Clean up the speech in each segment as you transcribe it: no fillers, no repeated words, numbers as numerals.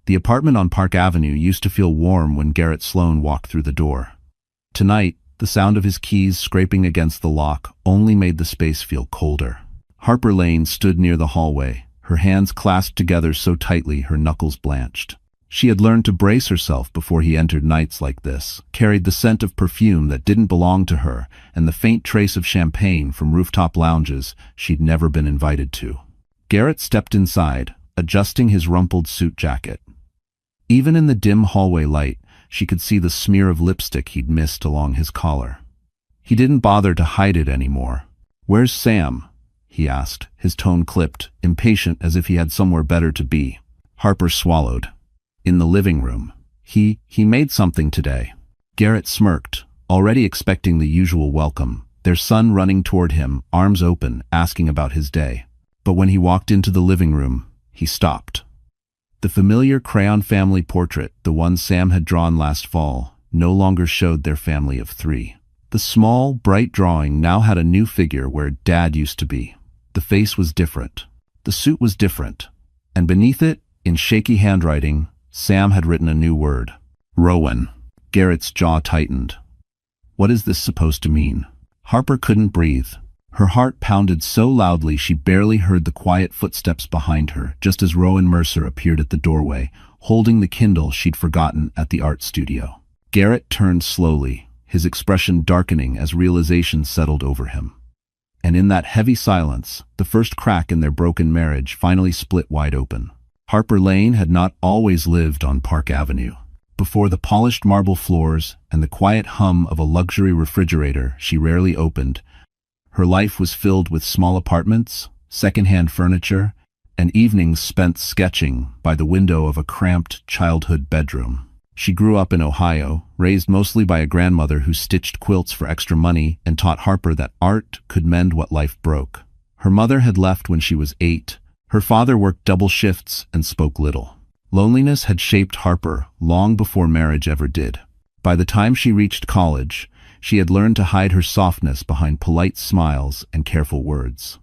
The apartment on Park Avenue used to feel warm when Garrett Sloane walked through the door. Tonight, the sound of his keys scraping against the lock only made the space feel colder. Harper Lane stood near the hallway, her hands clasped together so tightly her knuckles blanched. She had learned to brace herself before he entered nights like this, carried the scent of perfume that didn't belong to her, and the faint trace of champagne from rooftop lounges she'd never been invited to. Garrett stepped inside, adjusting his rumpled suit jacket. Even in the dim hallway light, she could see the smear of lipstick he'd missed along his collar. He didn't bother to hide it anymore. "Where's Sam?" he asked, his tone clipped, impatient as if he had somewhere better to be. Harper swallowed. "In the living room. He made something today." Garrett smirked, already expecting the usual welcome, their son running toward him, arms open, asking about his day. But when he walked into the living room, he stopped. The familiar crayon family portrait, the one Sam had drawn last fall, no longer showed their family of 3. The small, bright drawing now had a new figure where Dad used to be. The face was different. The suit was different. And beneath it, in shaky handwriting, Sam had written a new word. Rowan. Garrett's jaw tightened. What is this supposed to mean? Harper couldn't breathe. Her heart pounded so loudly she barely heard the quiet footsteps behind her, just as Rowan Mercer appeared at the doorway, holding the Kindle she'd forgotten at the art studio. Garrett turned slowly, his expression darkening as realization settled over him. And in that heavy silence, the first crack in their broken marriage finally split wide open. Harper Lane had not always lived on Park Avenue. Before the polished marble floors and the quiet hum of a luxury refrigerator she rarely opened, her life was filled with small apartments, second-hand furniture, and evenings spent sketching by the window of a cramped childhood bedroom. She grew up in Ohio, raised mostly by a grandmother who stitched quilts for extra money and taught Harper that art could mend what life broke. Her mother had left when she was 8. Her father worked double shifts and spoke little. Loneliness had shaped Harper long before marriage ever did. By the time she reached college, she had learned to hide her softness behind polite smiles and careful words.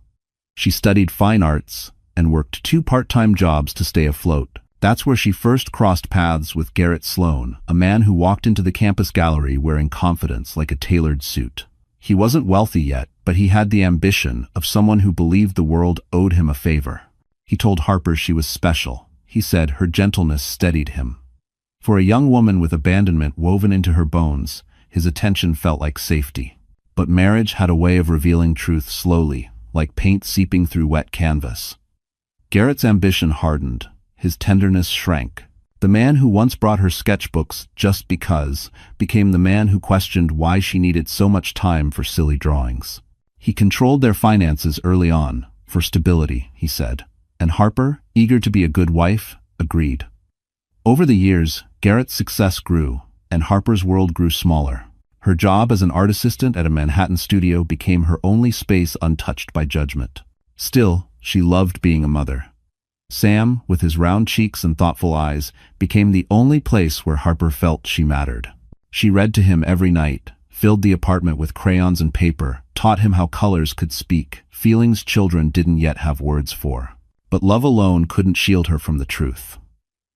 She studied fine arts and worked 2 part-time jobs to stay afloat. That's where she first crossed paths with Garrett Sloane, a man who walked into the campus gallery wearing confidence like a tailored suit. He wasn't wealthy yet, but he had the ambition of someone who believed the world owed him a favor. He told Harper she was special. He said her gentleness steadied him. For a young woman with abandonment woven into her bones, his attention felt like safety. But marriage had a way of revealing truth slowly, like paint seeping through wet canvas. Garrett's ambition hardened. His tenderness shrank. The man who once brought her sketchbooks just because became the man who questioned why she needed so much time for silly drawings. He controlled their finances early on, for stability, he said. And Harper, eager to be a good wife, agreed. Over the years, Garrett's success grew, and Harper's world grew smaller. Her job as an art assistant at a Manhattan studio became her only space untouched by judgment. Still, she loved being a mother. Sam, with his round cheeks and thoughtful eyes, became the only place where Harper felt she mattered. She read to him every night, filled the apartment with crayons and paper, taught him how colors could speak, feelings children didn't yet have words for. But love alone couldn't shield her from the truth.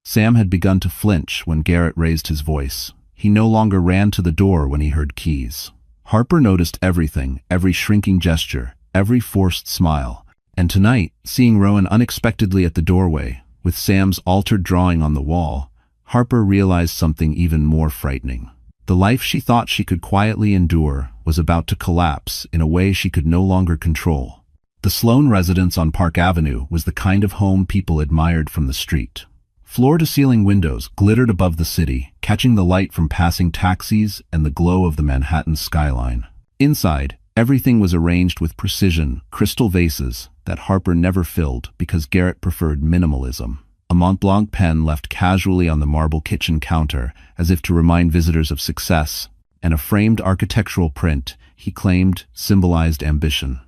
Sam had begun to flinch when Garrett raised his voice. He no longer ran to the door when he heard keys. Harper noticed everything, every shrinking gesture, every forced smile. And tonight, seeing Rowan unexpectedly at the doorway, with Sam's altered drawing on the wall, Harper realized something even more frightening. The life she thought she could quietly endure was about to collapse in a way she could no longer control. The Sloane residence on Park Avenue was the kind of home people admired from the street. Floor-to-ceiling windows glittered above the city, catching the light from passing taxis and the glow of the Manhattan skyline. Inside, everything was arranged with precision, crystal vases that Harper never filled because Garrett preferred minimalism. A Mont Blanc pen left casually on the marble kitchen counter, as if to remind visitors of success, and a framed architectural print, he claimed, symbolized ambition.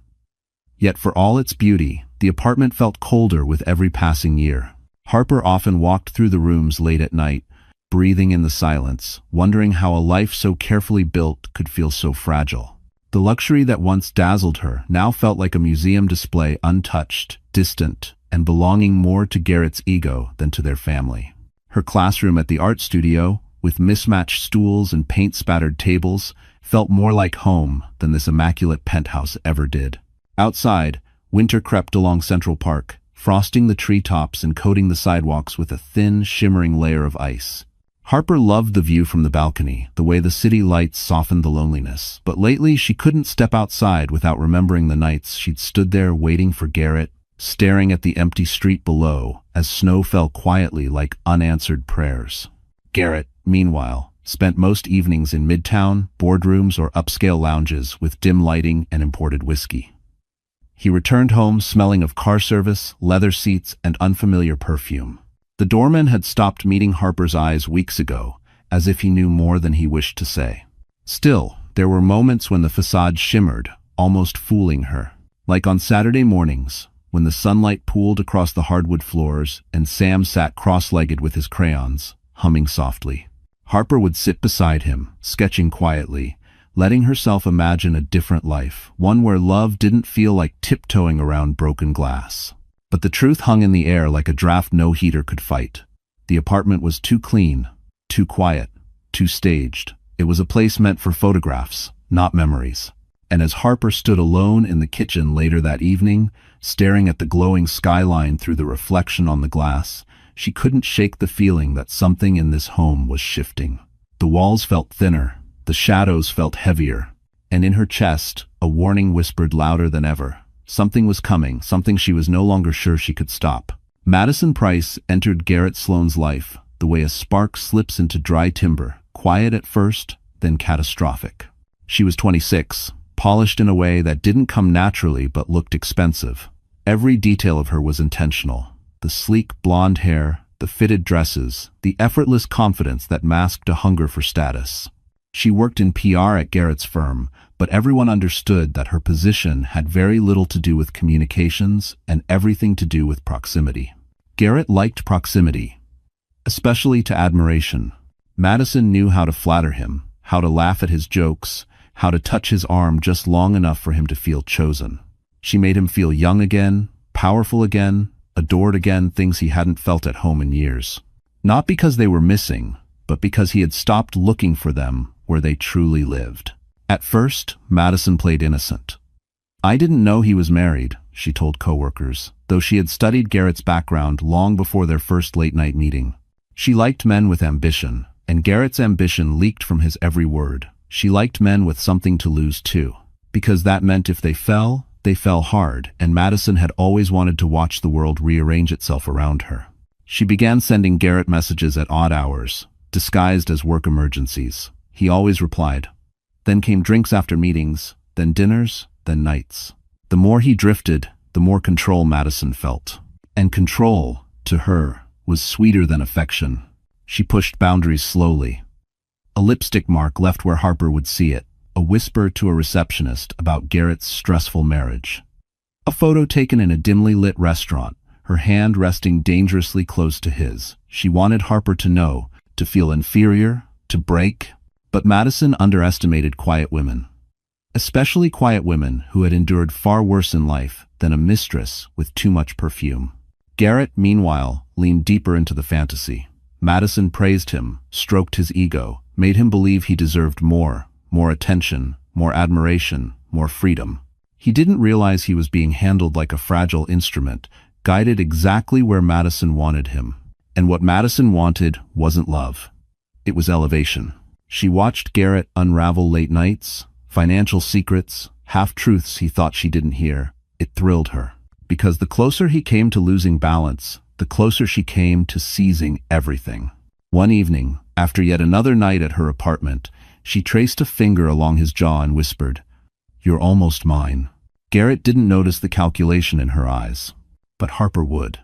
Yet for all its beauty, the apartment felt colder with every passing year. Harper often walked through the rooms late at night, breathing in the silence, wondering how a life so carefully built could feel so fragile. The luxury that once dazzled her now felt like a museum display, untouched, distant, and belonging more to Garrett's ego than to their family. Her classroom at the art studio, with mismatched stools and paint-spattered tables, felt more like home than this immaculate penthouse ever did. Outside, winter crept along Central Park, frosting the treetops and coating the sidewalks with a thin, shimmering layer of ice. Harper loved the view from the balcony, the way the city lights softened the loneliness. But lately she couldn't step outside without remembering the nights she'd stood there waiting for Garrett, staring at the empty street below as snow fell quietly like unanswered prayers. Garrett, meanwhile, spent most evenings in Midtown, boardrooms or upscale lounges with dim lighting and imported whiskey. He returned home smelling of car service, leather seats, and unfamiliar perfume. The doorman had stopped meeting Harper's eyes weeks ago, as if he knew more than he wished to say. Still, there were moments when the facade shimmered, almost fooling her. Like on Saturday mornings, when the sunlight pooled across the hardwood floors and Sam sat cross-legged with his crayons, humming softly. Harper would sit beside him, sketching quietly, letting herself imagine a different life, one where love didn't feel like tiptoeing around broken glass. But the truth hung in the air like a draft no heater could fight. The apartment was too clean, too quiet, too staged. It was a place meant for photographs, not memories. And as Harper stood alone in the kitchen later that evening, staring at the glowing skyline through the reflection on the glass, she couldn't shake the feeling that something in this home was shifting. The walls felt thinner, the shadows felt heavier, and in her chest, a warning whispered louder than ever. Something was coming, something she was no longer sure she could stop. Madison Price entered Garrett Sloane's life the way a spark slips into dry timber, quiet at first, then catastrophic. She was 26, polished in a way that didn't come naturally but looked expensive. Every detail of her was intentional. The sleek blonde hair, the fitted dresses, the effortless confidence that masked a hunger for status. She worked in PR at Garrett's firm, but everyone understood that her position had very little to do with communications and everything to do with proximity. Garrett liked proximity, especially to admiration. Madison knew how to flatter him, how to laugh at his jokes, how to touch his arm just long enough for him to feel chosen. She made him feel young again, powerful again, adored again, things he hadn't felt at home in years. Not because they were missing, but because he had stopped looking for them where they truly lived. At first, Madison played innocent. "I didn't know he was married," she told coworkers, though she had studied Garrett's background long before their first late-night meeting. She liked men with ambition, and Garrett's ambition leaked from his every word. She liked men with something to lose too, because that meant if they fell hard, and Madison had always wanted to watch the world rearrange itself around her. She began sending Garrett messages at odd hours, disguised as work emergencies. He always replied. Then came drinks after meetings, then dinners, then nights. The more he drifted, the more control Madison felt. And control, to her, was sweeter than affection. She pushed boundaries slowly. A lipstick mark left where Harper would see it, a whisper to a receptionist about Garrett's stressful marriage. A photo taken in a dimly lit restaurant, her hand resting dangerously close to his. She wanted Harper to know, to feel inferior, to break. But Madison underestimated quiet women. Especially quiet women who had endured far worse in life than a mistress with too much perfume. Garrett, meanwhile, leaned deeper into the fantasy. Madison praised him, stroked his ego, made him believe he deserved more attention, more admiration, more freedom. He didn't realize he was being handled like a fragile instrument, guided exactly where Madison wanted him. And what Madison wanted wasn't love. It was elevation. She watched Garrett unravel late nights, financial secrets, half-truths he thought she didn't hear. It thrilled her. Because the closer he came to losing balance, the closer she came to seizing everything. One evening, after yet another night at her apartment, she traced a finger along his jaw and whispered, "You're almost mine." Garrett didn't notice the calculation in her eyes, but Harper would.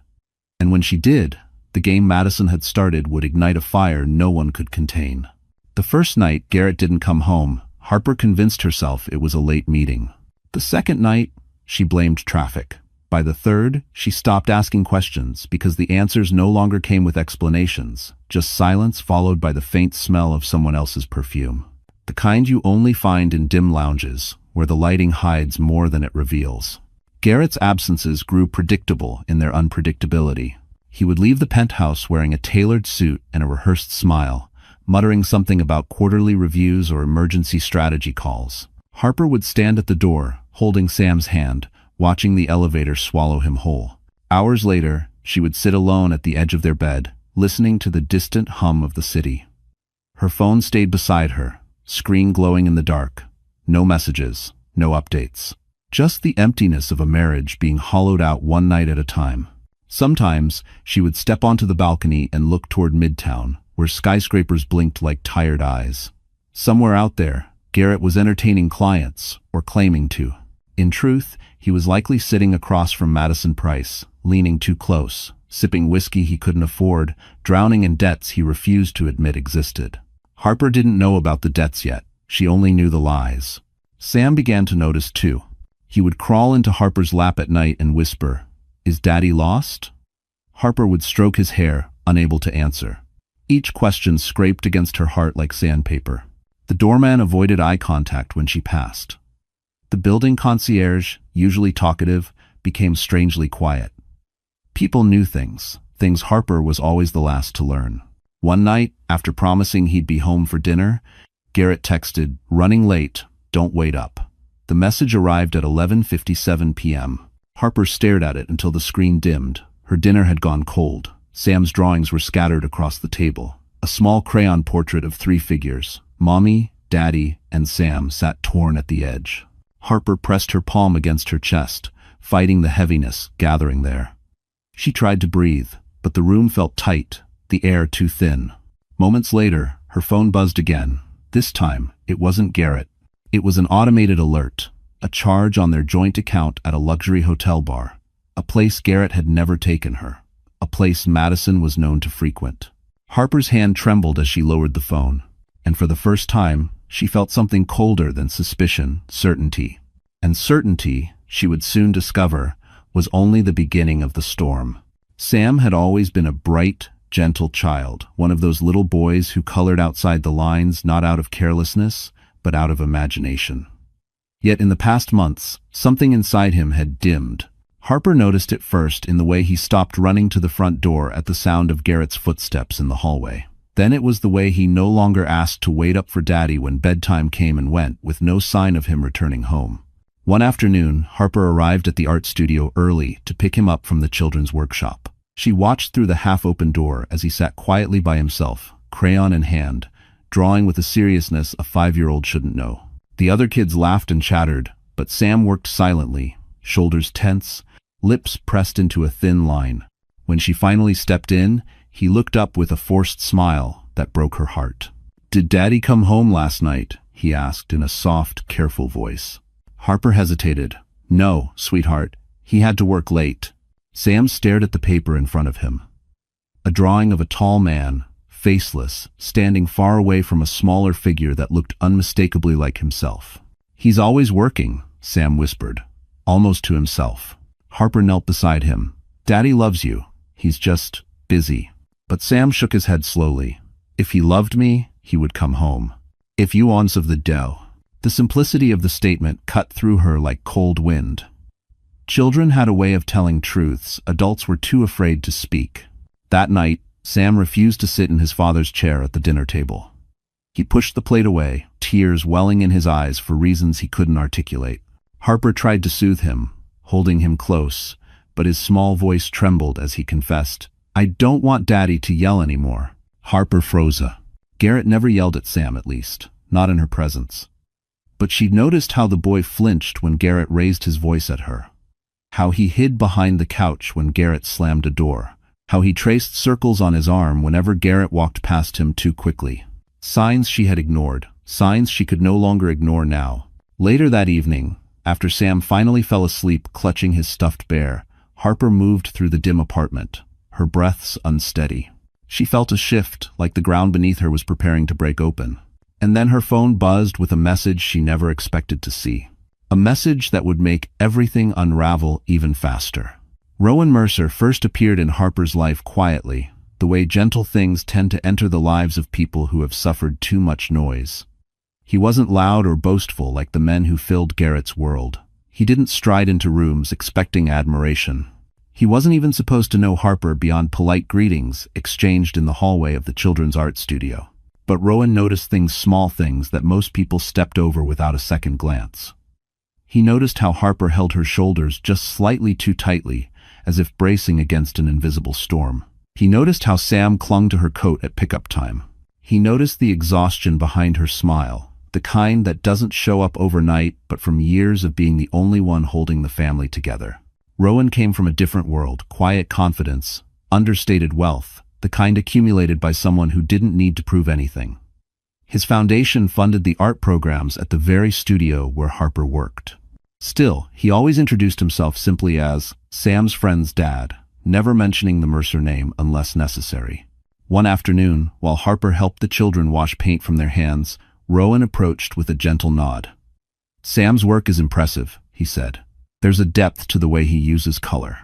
And when she did, the game Madison had started would ignite a fire no one could contain. The first night Garrett didn't come home, Harper convinced herself it was a late meeting. The second night, she blamed traffic. By the third, she stopped asking questions because the answers no longer came with explanations, just silence followed by the faint smell of someone else's perfume. The kind you only find in dim lounges, where the lighting hides more than it reveals. Garrett's absences grew predictable in their unpredictability. He would leave the penthouse wearing a tailored suit and a rehearsed smile, muttering something about quarterly reviews or emergency strategy calls. Harper would stand at the door, holding Sam's hand, watching the elevator swallow him whole. Hours later, she would sit alone at the edge of their bed, listening to the distant hum of the city. Her phone stayed beside her, screen glowing in the dark. No messages, no updates. Just the emptiness of a marriage being hollowed out one night at a time. Sometimes, she would step onto the balcony and look toward Midtown, where skyscrapers blinked like tired eyes. Somewhere out there, Garrett was entertaining clients, or claiming to. In truth, he was likely sitting across from Madison Price, leaning too close, sipping whiskey he couldn't afford, drowning in debts he refused to admit existed. Harper didn't know about the debts yet. She only knew the lies. Sam began to notice too. He would crawl into Harper's lap at night and whisper, "Is Daddy lost?" Harper would stroke his hair, unable to answer. Each question scraped against her heart like sandpaper. The doorman avoided eye contact when she passed. The building concierge, usually talkative, became strangely quiet. People knew things Harper was always the last to learn. One night, after promising he'd be home for dinner, Garrett texted, "Running late, don't wait up." The message arrived at 11:57 p.m. Harper stared at it until the screen dimmed. Her dinner had gone cold. Sam's drawings were scattered across the table. A small crayon portrait of three figures, Mommy, Daddy, and Sam, sat torn at the edge. Harper pressed her palm against her chest, fighting the heaviness gathering there. She tried to breathe, but the room felt tight, the air too thin. Moments later, her phone buzzed again. This time, it wasn't Garrett. It was an automated alert, a charge on their joint account at a luxury hotel bar, a place Garrett had never taken her, a place Madison was known to frequent. Harper's hand trembled as she lowered the phone, and for the first time, she felt something colder than suspicion, certainty. And certainty, she would soon discover, was only the beginning of the storm. Sam had always been a bright, gentle child, one of those little boys who colored outside the lines not out of carelessness, but out of imagination. Yet in the past months, something inside him had dimmed. Harper noticed it first in the way he stopped running to the front door at the sound of Garrett's footsteps in the hallway. Then it was the way he no longer asked to wait up for Daddy when bedtime came and went, with no sign of him returning home. One afternoon, Harper arrived at the art studio early to pick him up from the children's workshop. She watched through the half-open door as he sat quietly by himself, crayon in hand, drawing with a seriousness a 5-year-old shouldn't know. The other kids laughed and chattered, but Sam worked silently, shoulders tense, lips pressed into a thin line. When she finally stepped in, he looked up with a forced smile that broke her heart. "Did Daddy come home last night?" he asked in a soft, careful voice. Harper hesitated. "No, sweetheart. He had to work late." Sam stared at the paper in front of him. A drawing of a tall man, faceless, standing far away from a smaller figure that looked unmistakably like himself. "He's always working," Sam whispered, almost to himself. Harper knelt beside him. "Daddy loves you. He's just busy." But Sam shook his head slowly. "If he loved me, he would come home. If you ons of the dough." The simplicity of the statement cut through her like cold wind. Children had a way of telling truths adults were too afraid to speak. That night, Sam refused to sit in his father's chair at the dinner table. He pushed the plate away, tears welling in his eyes for reasons he couldn't articulate. Harper tried to soothe him, holding him close, but his small voice trembled as he confessed, "I don't want Daddy to yell anymore." Harper froze. Garrett never yelled at Sam, at least, not in her presence. But she'd noticed how the boy flinched when Garrett raised his voice at her. How he hid behind the couch when Garrett slammed a door. How he traced circles on his arm whenever Garrett walked past him too quickly. Signs she had ignored, signs she could no longer ignore now. Later that evening, after Sam finally fell asleep clutching his stuffed bear, Harper moved through the dim apartment, her breaths unsteady. She felt a shift, like the ground beneath her was preparing to break open. And then her phone buzzed with a message she never expected to see. A message that would make everything unravel even faster. Rowan Mercer first appeared in Harper's life quietly, the way gentle things tend to enter the lives of people who have suffered too much noise. He wasn't loud or boastful like the men who filled Garrett's world. He didn't stride into rooms expecting admiration. He wasn't even supposed to know Harper beyond polite greetings exchanged in the hallway of the children's art studio. But Rowan noticed small things that most people stepped over without a second glance. He noticed how Harper held her shoulders just slightly too tightly, as if bracing against an invisible storm. He noticed how Sam clung to her coat at pickup time. He noticed the exhaustion behind her smile, the kind that doesn't show up overnight but from years of being the only one holding the family together. Rowan came from a different world: quiet confidence, understated wealth, the kind accumulated by someone who didn't need to prove anything. His foundation funded the art programs at the very studio where Harper worked. Still, he always introduced himself simply as Sam's friend's dad, never mentioning the Mercer name unless necessary. One afternoon, while Harper helped the children wash paint from their hands, Rowan approached with a gentle nod. "Sam's work is impressive," he said. "There's a depth to the way he uses color.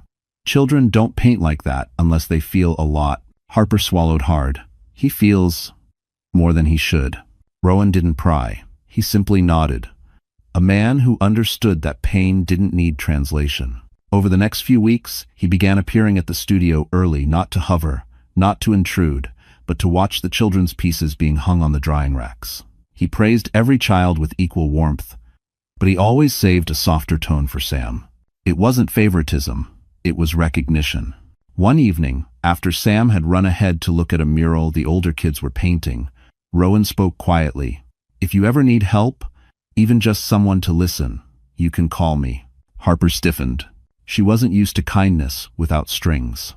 Children don't paint like that unless they feel a lot." Harper swallowed hard. "He feels more than he should." Rowan didn't pry. He simply nodded. A man who understood that pain didn't need translation. Over the next few weeks, he began appearing at the studio early, not to hover, not to intrude, but to watch the children's pieces being hung on the drying racks. He praised every child with equal warmth, but he always saved a softer tone for Sam. It wasn't favoritism, it was recognition. One evening, after Sam had run ahead to look at a mural the older kids were painting, Rowan spoke quietly. "If you ever need help, even just someone to listen, you can call me." Harper stiffened. She wasn't used to kindness without strings.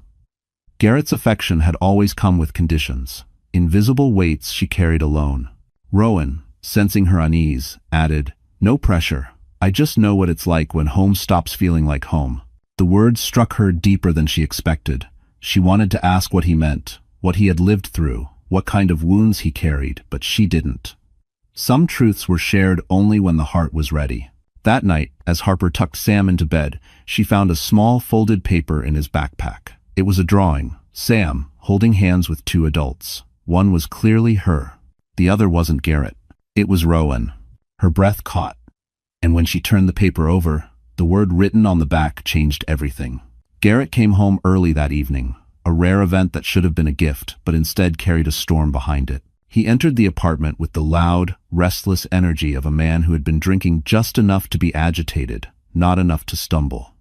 Garrett's affection had always come with conditions, invisible weights she carried alone. Rowan, sensing her unease, added, "No pressure. I just know what it's like when home stops feeling like home." The words struck her deeper than she expected. She wanted to ask what he meant, what he had lived through, what kind of wounds he carried, but she didn't. Some truths were shared only when the heart was ready. That night, as Harper tucked Sam into bed, she found a small folded paper in his backpack. It was a drawing, Sam, holding hands with two adults. One was clearly her. The other wasn't Garrett. It was Rowan. Her breath caught, and when she turned the paper over, the word written on the back changed everything. Garrett came home early that evening, a rare event that should have been a gift, but instead carried a storm behind it. He entered the apartment with the loud, restless energy of a man who had been drinking just enough to be agitated, not enough to stumble.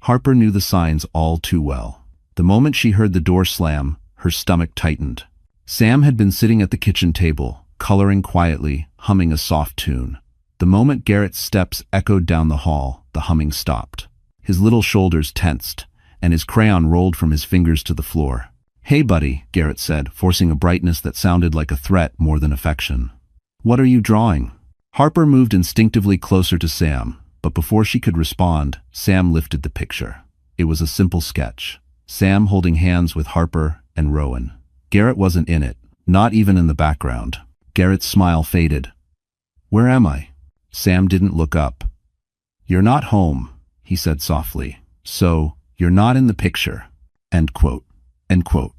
Harper knew the signs all too well. The moment she heard the door slam, her stomach tightened. Sam had been sitting at the kitchen table, coloring quietly, humming a soft tune. The moment Garrett's steps echoed down the hall, the humming stopped. His little shoulders tensed, and his crayon rolled from his fingers to the floor. "Hey, buddy," Garrett said, forcing a brightness that sounded like a threat more than affection. "What are you drawing?" Harper moved instinctively closer to Sam, but before she could respond, Sam lifted the picture. It was a simple sketch. Sam holding hands with Harper and Rowan. Garrett wasn't in it, not even in the background. Garrett's smile faded. "Where am I?" Sam didn't look up. "You're not home," he said softly. "So, you're not in the picture." End quote. End quote.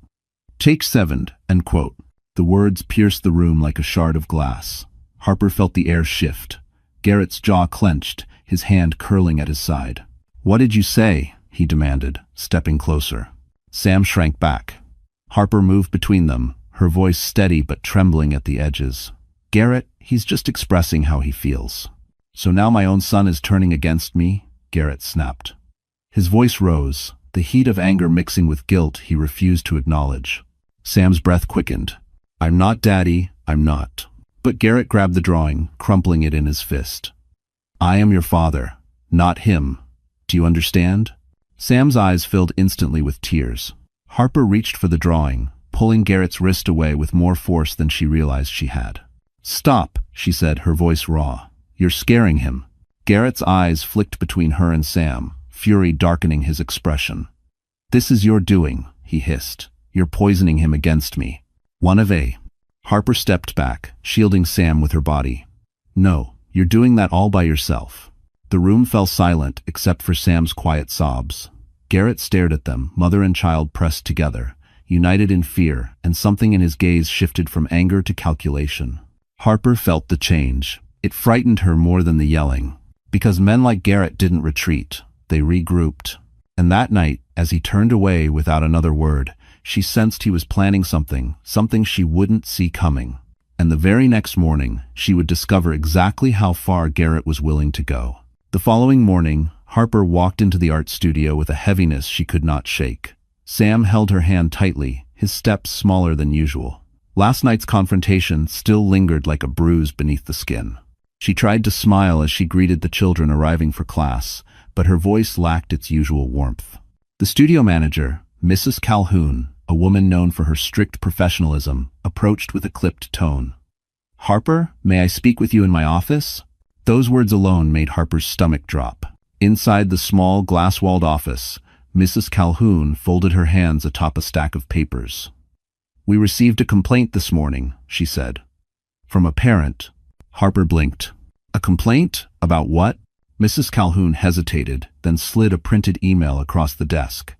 Take 7, end quote. The words pierced the room like a shard of glass. Harper felt the air shift. Garrett's jaw clenched, his hand curling at his side. "What did you say?" he demanded, stepping closer. Sam shrank back. Harper moved between them, her voice steady but trembling at the edges. "Garrett, he's just expressing how he feels." "So now my own son is turning against me?" Garrett snapped. His voice rose, the heat of anger mixing with guilt he refused to acknowledge. Sam's breath quickened. "I'm not Daddy, I'm not." But Garrett grabbed the drawing, crumpling it in his fist. "I am your father, not him. Do you understand?" Sam's eyes filled instantly with tears. Harper reached for the drawing, pulling Garrett's wrist away with more force than she realized she had. "Stop," she said, her voice raw. "You're scaring him." Garrett's eyes flicked between her and Sam, fury darkening his expression. "This is your doing," he hissed. "You're poisoning him against me. One of a." Harper stepped back, shielding Sam with her body. "No, you're doing that all by yourself." The room fell silent except for Sam's quiet sobs. Garrett stared at them, mother and child pressed together, united in fear, and something in his gaze shifted from anger to calculation. Harper felt the change. It frightened her more than the yelling. Because men like Garrett didn't retreat. They regrouped. And that night, as he turned away without another word, she sensed he was planning something she wouldn't see coming. And the very next morning, she would discover exactly how far Garrett was willing to go. The following morning, Harper walked into the art studio with a heaviness she could not shake. Sam held her hand tightly, his steps smaller than usual. Last night's confrontation still lingered like a bruise beneath the skin. She tried to smile as she greeted the children arriving for class, but her voice lacked its usual warmth. The studio manager, Mrs. Calhoun, a woman known for her strict professionalism, approached with a clipped tone. "Harper, may I speak with you in my office?" Those words alone made Harper's stomach drop. Inside the small, glass-walled office, Mrs. Calhoun folded her hands atop a stack of papers. "We received a complaint this morning," she said. "From a parent." Harper blinked. "A complaint? About what?" Mrs. Calhoun hesitated, then slid a printed email across the desk.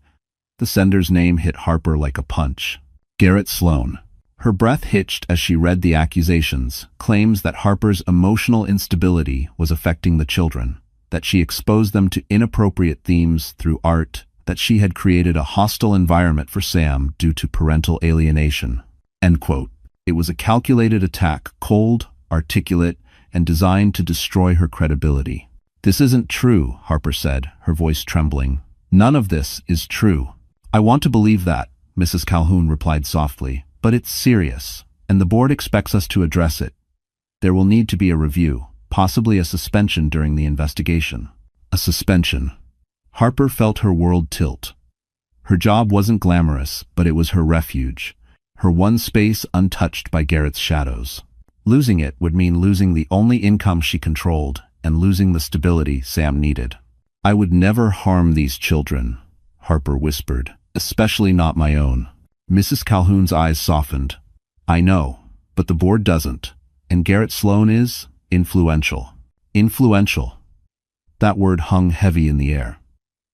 The sender's name hit Harper like a punch. Garrett Sloan. Her breath hitched as she read the accusations, claims that Harper's emotional instability was affecting the children, that she exposed them to inappropriate themes through art, that she had created a hostile environment for Sam due to parental alienation. End quote. It was a calculated attack, cold, articulate, and designed to destroy her credibility. "This isn't true," Harper said, her voice trembling. "None of this is true." "I want to believe that," Mrs. Calhoun replied softly, "but it's serious, and the board expects us to address it. There will need to be a review, possibly a suspension during the investigation." A suspension. Harper felt her world tilt. Her job wasn't glamorous, but it was her refuge, her one space untouched by Garrett's shadows. Losing it would mean losing the only income she controlled and losing the stability Sam needed. "I would never harm these children," Harper whispered, "especially not my own." Mrs. Calhoun's eyes softened. "I know, but the board doesn't, and Garrett Sloan is influential." Influential. That word hung heavy in the air.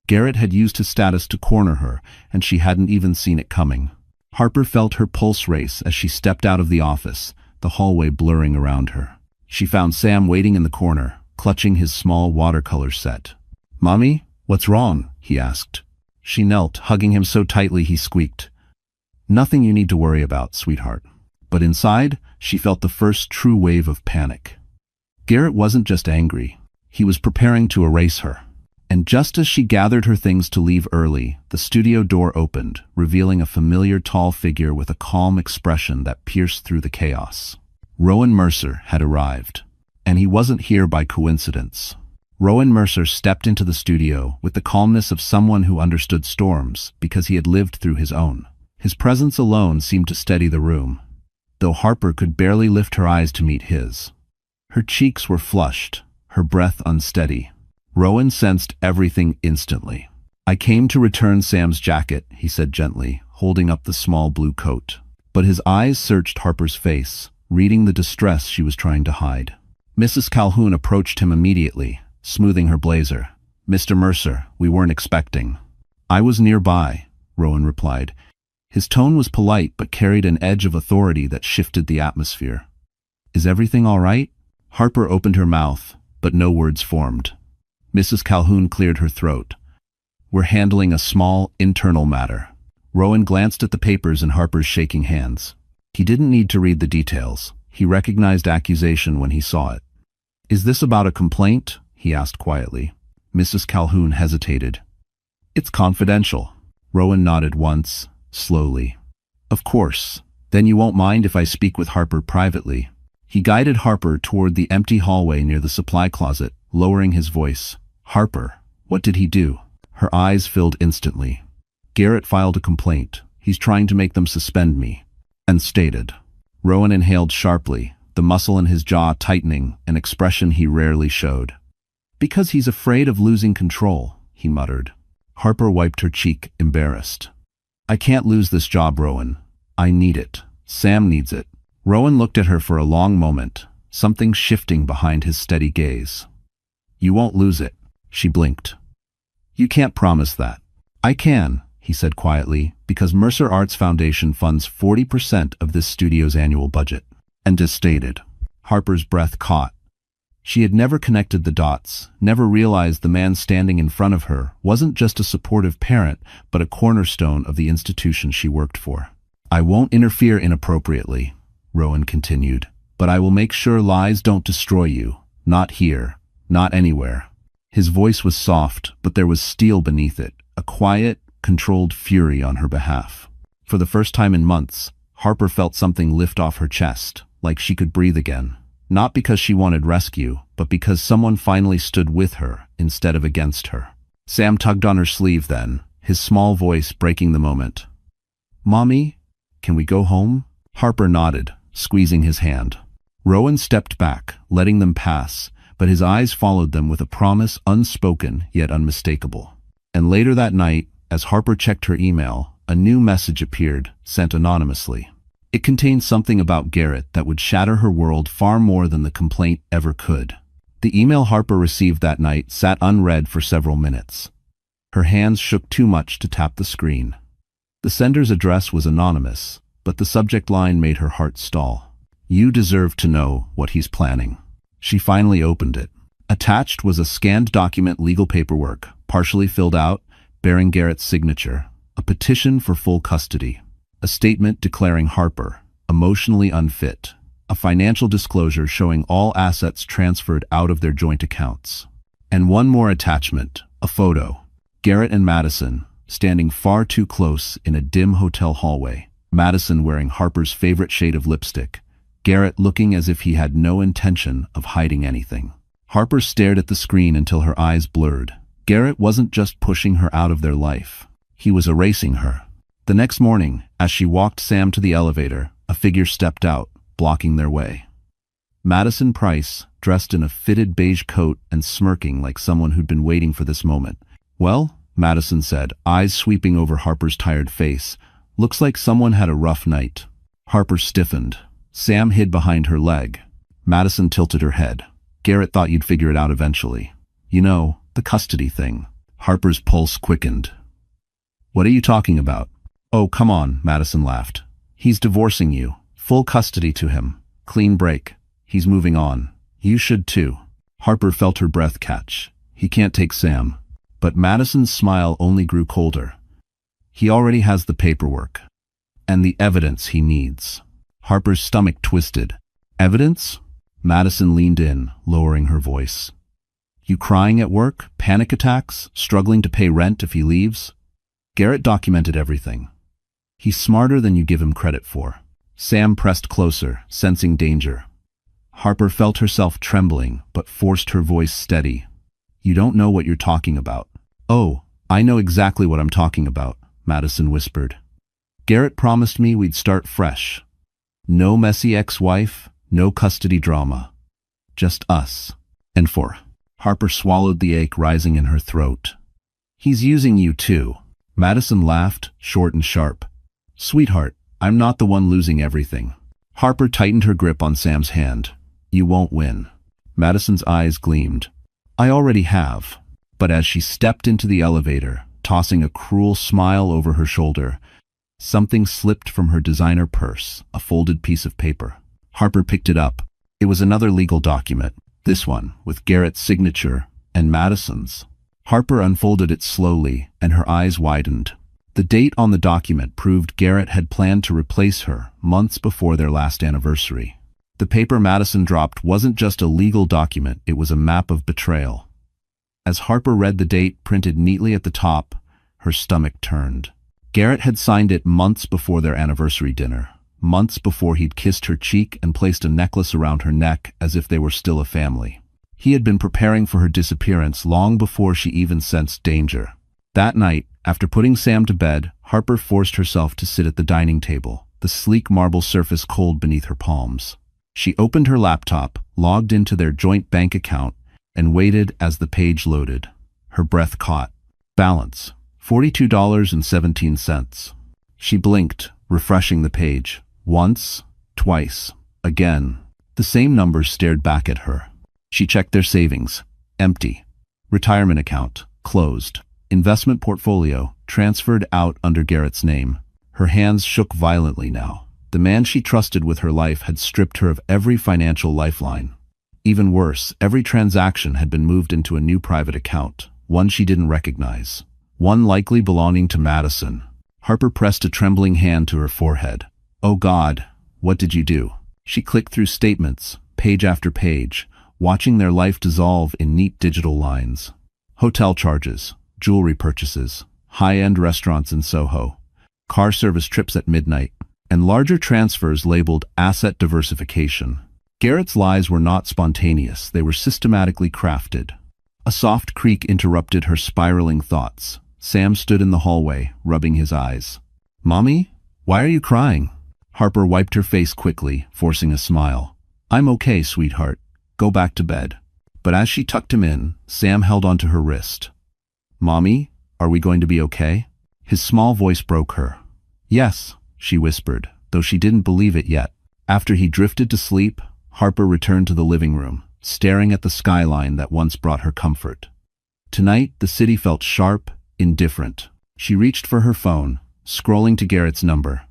Garrett had used his status to corner her, and she hadn't even seen it coming. Harper felt her pulse race as she stepped out of the office, the hallway blurring around her. She found Sam waiting in the corner, clutching his small watercolor set. "Mommy, what's wrong?" he asked. She knelt, hugging him so tightly he squeaked. "Nothing you need to worry about, sweetheart." But inside, she felt the first true wave of panic. Garrett wasn't just angry. He was preparing to erase her. And just as she gathered her things to leave early, the studio door opened, revealing a familiar tall figure with a calm expression that pierced through the chaos. Rowan Mercer had arrived. And he wasn't here by coincidence. Rowan Mercer stepped into the studio with the calmness of someone who understood storms because he had lived through his own. His presence alone seemed to steady the room, though Harper could barely lift her eyes to meet his. Her cheeks were flushed, her breath unsteady. Rowan sensed everything instantly. "I came to return Sam's jacket," he said gently, holding up the small blue coat. But his eyes searched Harper's face, reading the distress she was trying to hide. Mrs. Calhoun approached him immediately, smoothing her blazer. "Mr. Mercer, we weren't expecting." "I was nearby," Rowan replied. His tone was polite but carried an edge of authority that shifted the atmosphere. "Is everything all right?" Harper opened her mouth, but no words formed. Mrs. Calhoun cleared her throat. "We're handling a small, internal matter." Rowan glanced at the papers in Harper's shaking hands. He didn't need to read the details. He recognized accusation when he saw it. "Is this about a complaint?" he asked quietly. Mrs. Calhoun hesitated. "It's confidential." Rowan nodded once, slowly. "Of course. Then you won't mind if I speak with Harper privately." He guided Harper toward the empty hallway near the supply closet, lowering his voice. "Harper, what did he do?" Her eyes filled instantly. "Garrett filed a complaint. He's trying to make them suspend me." And stated. Rowan inhaled sharply, the muscle in his jaw tightening, an expression he rarely showed. "Because he's afraid of losing control," he muttered. Harper wiped her cheek, embarrassed. "I can't lose this job, Rowan. I need it. Sam needs it." Rowan looked at her for a long moment, something shifting behind his steady gaze. "You won't lose it," she blinked. "You can't promise that." "I can," he said quietly, "because Mercer Arts Foundation funds 40% of this studio's annual budget." And as stated. Harper's breath caught. She had never connected the dots, never realized the man standing in front of her wasn't just a supportive parent, but a cornerstone of the institution she worked for. "I won't interfere inappropriately," Rowan continued, "but I will make sure lies don't destroy you. Not here. Not anywhere." His voice was soft, but there was steel beneath it, a quiet, controlled fury on her behalf. For the first time in months, Harper felt something lift off her chest, like she could breathe again. Not because she wanted rescue, but because someone finally stood with her instead of against her. Sam tugged on her sleeve then, his small voice breaking the moment. "Mommy, can we go home?" Harper nodded, squeezing his hand. Rowan stepped back, letting them pass, but his eyes followed them with a promise unspoken yet unmistakable. And later that night, as Harper checked her email, a new message appeared, sent anonymously. It contained something about Garrett that would shatter her world far more than the complaint ever could. The email Harper received that night sat unread for several minutes. Her hands shook too much to tap the screen. The sender's address was anonymous, but the subject line made her heart stall. "You deserve to know what he's planning." She finally opened it. Attached was a scanned document, legal paperwork, partially filled out, bearing Garrett's signature, a petition for full custody, a statement declaring Harper emotionally unfit, a financial disclosure showing all assets transferred out of their joint accounts. And one more attachment, a photo. Garrett and Madison, standing far too close in a dim hotel hallway, Madison wearing Harper's favorite shade of lipstick, Garrett looking as if he had no intention of hiding anything. Harper stared at the screen until her eyes blurred. Garrett wasn't just pushing her out of their life. He was erasing her. The next morning, as she walked Sam to the elevator, a figure stepped out, blocking their way. Madison Price, dressed in a fitted beige coat and smirking like someone who'd been waiting for this moment. "Well," Madison said, eyes sweeping over Harper's tired face, "looks like someone had a rough night." Harper stiffened. Sam hid behind her leg. Madison tilted her head. "Garrett thought you'd figure it out eventually. You know, the custody thing." Harper's pulse quickened. "What are you talking about?" "Oh, come on," Madison laughed. "He's divorcing you. Full custody to him. Clean break. He's moving on. You should too." Harper felt her breath catch. He can't take Sam. But Madison's smile only grew colder. He already has the paperwork. And the evidence he needs. Harper's stomach twisted. "Evidence?" Madison leaned in, lowering her voice. "You crying at work? Panic attacks? Struggling to pay rent if he leaves?" Garrett documented everything. "He's smarter than you give him credit for." Sam pressed closer, sensing danger. Harper felt herself trembling, but forced her voice steady. "You don't know what you're talking about." "Oh, I know exactly what I'm talking about," Madison whispered. "Garrett promised me we'd start fresh. No messy ex-wife, no custody drama. Just us. And for..." Harper swallowed the ache rising in her throat. "He's using you too." Madison laughed, short and sharp. "Sweetheart, I'm not the one losing everything." Harper tightened her grip on Sam's hand. "You won't win." Madison's eyes gleamed. "I already have." But as she stepped into the elevator, tossing a cruel smile over her shoulder, something slipped from her designer purse, a folded piece of paper. Harper picked it up. It was another legal document, this one with Garrett's signature and Madison's. Harper unfolded it slowly, and her eyes widened. The date on the document proved Garrett had planned to replace her months before their last anniversary. The paper Madison dropped wasn't just a legal document, it was a map of betrayal. As Harper read the date printed neatly at the top, her stomach turned. Garrett had signed it months before their anniversary dinner, months before he'd kissed her cheek and placed a necklace around her neck as if they were still a family. He had been preparing for her disappearance long before she even sensed danger. That night, after putting Sam to bed, Harper forced herself to sit at the dining table, the sleek marble surface cold beneath her palms. She opened her laptop, logged into their joint bank account, and waited as the page loaded. Her breath caught. Balance, $42.17. She blinked, refreshing the page. Once, twice, again. The same numbers stared back at her. She checked their savings. Empty. Retirement account. Closed. Investment portfolio. Transferred out under Garrett's name. Her hands shook violently now. The man she trusted with her life had stripped her of every financial lifeline. Even worse, every transaction had been moved into a new private account, one she didn't recognize, one likely belonging to Madison. Harper pressed a trembling hand to her forehead. Oh God, what did you do? She clicked through statements, page after page, watching their life dissolve in neat digital lines. Hotel charges, jewelry purchases, high-end restaurants in Soho, car service trips at midnight, and larger transfers labeled asset diversification. Garrett's lies were not spontaneous, they were systematically crafted. A soft creak interrupted her spiraling thoughts. Sam stood in the hallway, rubbing his eyes. Mommy? Why are you crying? Harper wiped her face quickly, forcing a smile. I'm okay, sweetheart. Go back to bed. But as she tucked him in, Sam held onto her wrist. Mommy, are we going to be okay? His small voice broke her. Yes, she whispered, though she didn't believe it yet. After he drifted to sleep, Harper returned to the living room, staring at the skyline that once brought her comfort. Tonight, the city felt sharp, indifferent. She reached for her phone, scrolling to Garrett's number.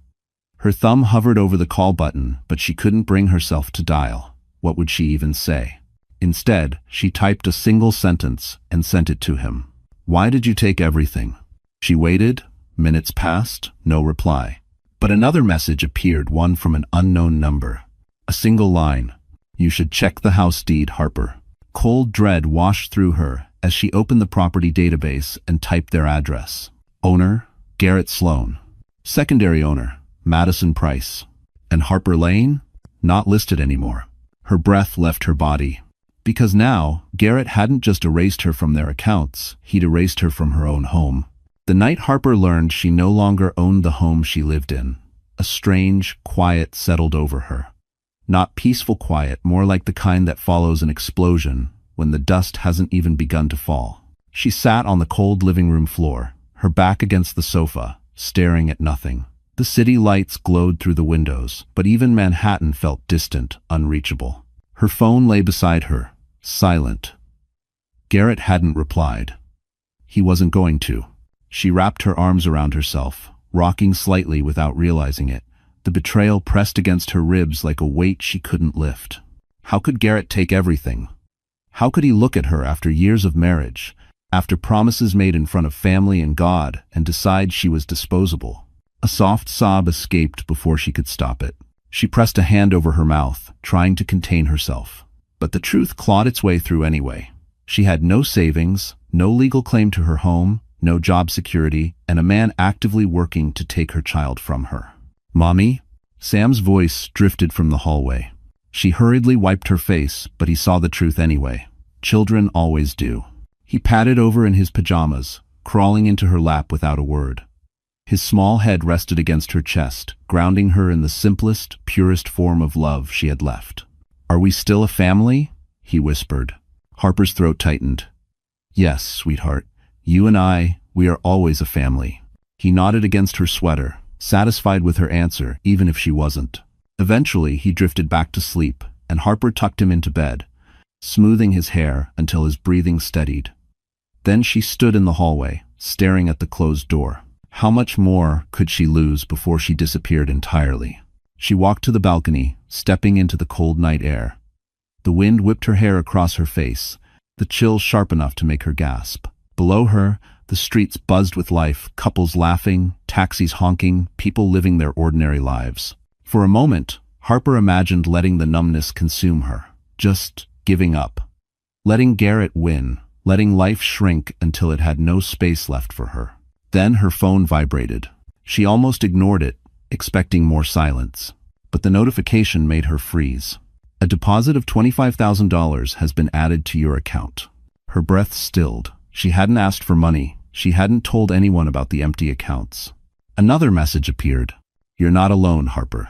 Her thumb hovered over the call button, but she couldn't bring herself to dial. What would she even say? Instead, she typed a single sentence and sent it to him. Why did you take everything? She waited. Minutes passed, no reply. But another message appeared, one from an unknown number. A single line. You should check the house deed, Harper. Cold dread washed through her as she opened the property database and typed their address. Owner, Garrett Sloan. Secondary owner, Madison Price. And Harper Lane? Not listed anymore. Her breath left her body. Because now, Garrett hadn't just erased her from their accounts, he'd erased her from her own home. The night Harper learned she no longer owned the home she lived in, a strange quiet settled over her. Not peaceful quiet, more like the kind that follows an explosion when the dust hasn't even begun to fall. She sat on the cold living room floor, her back against the sofa, staring at nothing. The city lights glowed through the windows, but even Manhattan felt distant, unreachable. Her phone lay beside her, silent. Garrett hadn't replied. He wasn't going to. She wrapped her arms around herself, rocking slightly without realizing it. The betrayal pressed against her ribs like a weight she couldn't lift. How could Garrett take everything? How could he look at her after years of marriage, after promises made in front of family and God, and decide she was disposable? A soft sob escaped before she could stop it. She pressed a hand over her mouth, trying to contain herself. But the truth clawed its way through anyway. She had no savings, no legal claim to her home, no job security, and a man actively working to take her child from her. Mommy? Sam's voice drifted from the hallway. She hurriedly wiped her face, but he saw the truth anyway. Children always do. He patted over in his pajamas, crawling into her lap without a word. His small head rested against her chest, grounding her in the simplest, purest form of love she had left. Are we still a family? He whispered. Harper's throat tightened. Yes, sweetheart. You and I, we are always a family. He nodded against her sweater, satisfied with her answer, even if she wasn't. Eventually, he drifted back to sleep, and Harper tucked him into bed, smoothing his hair until his breathing steadied. Then she stood in the hallway, staring at the closed door. How much more could she lose before she disappeared entirely? She walked to the balcony, stepping into the cold night air. The wind whipped her hair across her face, the chill sharp enough to make her gasp. Below her, the streets buzzed with life, couples laughing, taxis honking, people living their ordinary lives. For a moment, Harper imagined letting the numbness consume her, just giving up. Letting Garrett win, letting life shrink until it had no space left for her. Then her phone vibrated. She almost ignored it, expecting more silence. But the notification made her freeze. A deposit of $25,000 has been added to your account. Her breath stilled. She hadn't asked for money. She hadn't told anyone about the empty accounts. Another message appeared. You're not alone, Harper.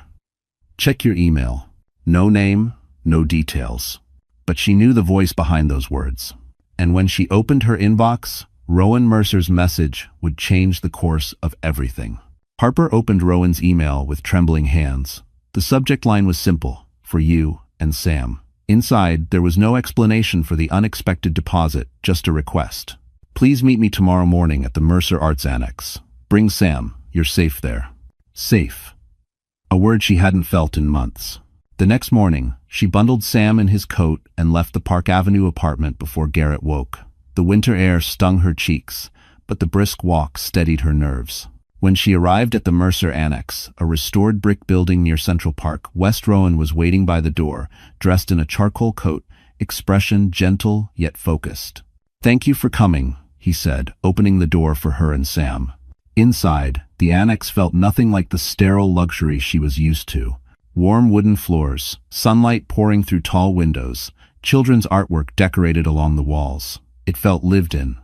Check your email. No name, no details. But she knew the voice behind those words. And when she opened her inbox, Rowan Mercer's message would change the course of everything. Harper opened Rowan's email with trembling hands. The subject line was simple, for you and Sam. Inside, there was no explanation for the unexpected deposit, just a request. Please meet me tomorrow morning at the Mercer Arts Annex. Bring Sam, you're safe there. Safe. A word she hadn't felt in months. The next morning, she bundled Sam in his coat and left the Park Avenue apartment before Garrett woke. The winter air stung her cheeks, but the brisk walk steadied her nerves. When she arrived at the Mercer Annex, a restored brick building near Central Park, West Rowan was waiting by the door, dressed in a charcoal coat, expression gentle yet focused. "Thank you for coming," he said, opening the door for her and Sam. Inside, the annex felt nothing like the sterile luxury she was used to. Warm wooden floors, sunlight pouring through tall windows, children's artwork decorated along the walls. It felt lived in.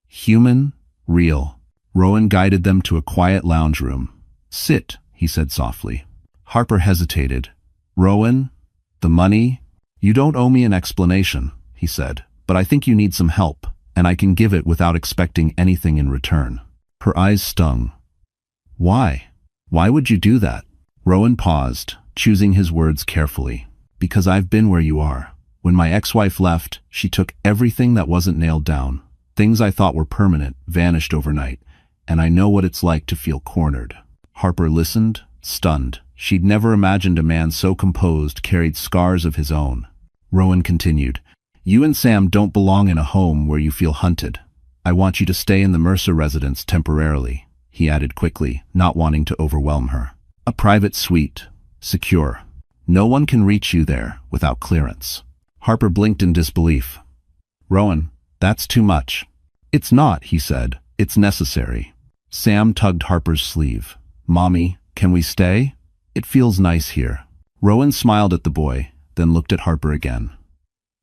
Human, real. Rowan guided them to a quiet lounge room. "Sit," he said softly. Harper hesitated. "Rowan, the money?" "You don't owe me an explanation," he said, "but I think you need some help, and I can give it without expecting anything in return." Her eyes stung. "Why? Why would you do that?" Rowan paused, choosing his words carefully. "Because I've been where you are. When my ex-wife left, she took everything that wasn't nailed down. Things I thought were permanent vanished overnight, and I know what it's like to feel cornered." Harper listened, stunned. She'd never imagined a man so composed carried scars of his own. Rowan continued, "You and Sam don't belong in a home where you feel hunted. I want you to stay in the Mercer residence temporarily," he added quickly, not wanting to overwhelm her. "A private suite, secure. No one can reach you there without clearance." Harper blinked in disbelief. "Rowan, that's too much." "It's not," he said. "It's necessary." Sam tugged Harper's sleeve. "Mommy, can we stay? It feels nice here." Rowan smiled at the boy, then looked at Harper again.